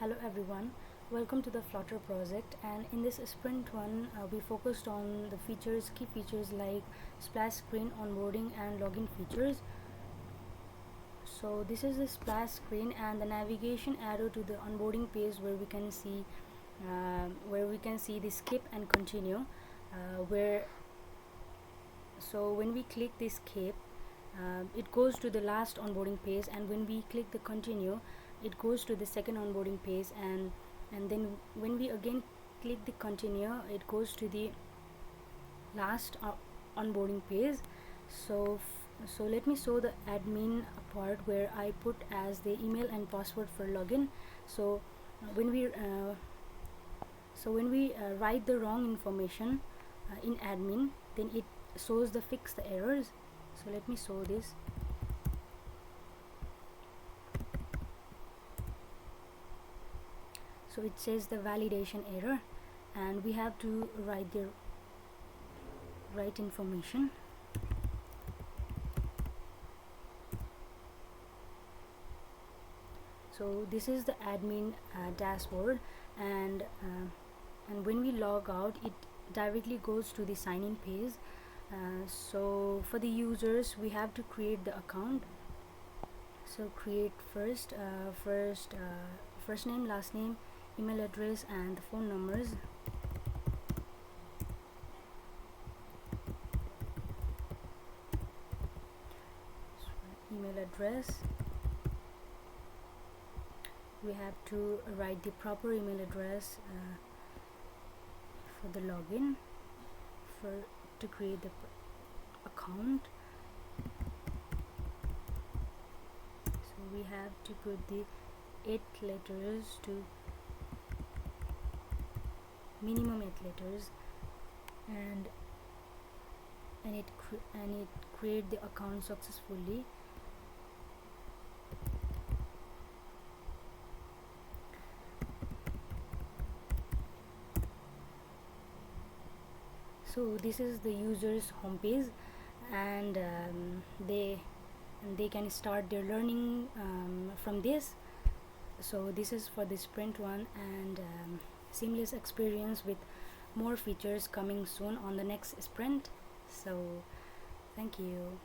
Hello everyone, welcome to the Flutter project, and in this sprint one we focused on the key features like splash screen, onboarding and login features. So this is the splash screen and the navigation arrow to the onboarding page where we can see the skip and continue so when we click the skip, it goes to the last onboarding page, and when we click the continue, it goes to the second onboarding page, and then when we again click the continue, it goes to the last onboarding page. So let me show the admin part where I put as the email and password for login. So when we write the wrong information in admin, then it shows the fix the errors. So let me show this. So it says the validation error, and we have to write the right information. So this is the admin dashboard, and when we log out, it directly goes to the sign in page. So for the users, we have to create the account. So create first name, last name, email address and the phone numbers. Email address, we have to write the proper email address for the login to create the account. So we have to put the 8 letters to minimum 8 letters, and it create the account successfully. So this is the user's homepage, and they can start their learning from this. So this is for the sprint one, and seamless experience with more features coming soon on the next sprint. So thank you.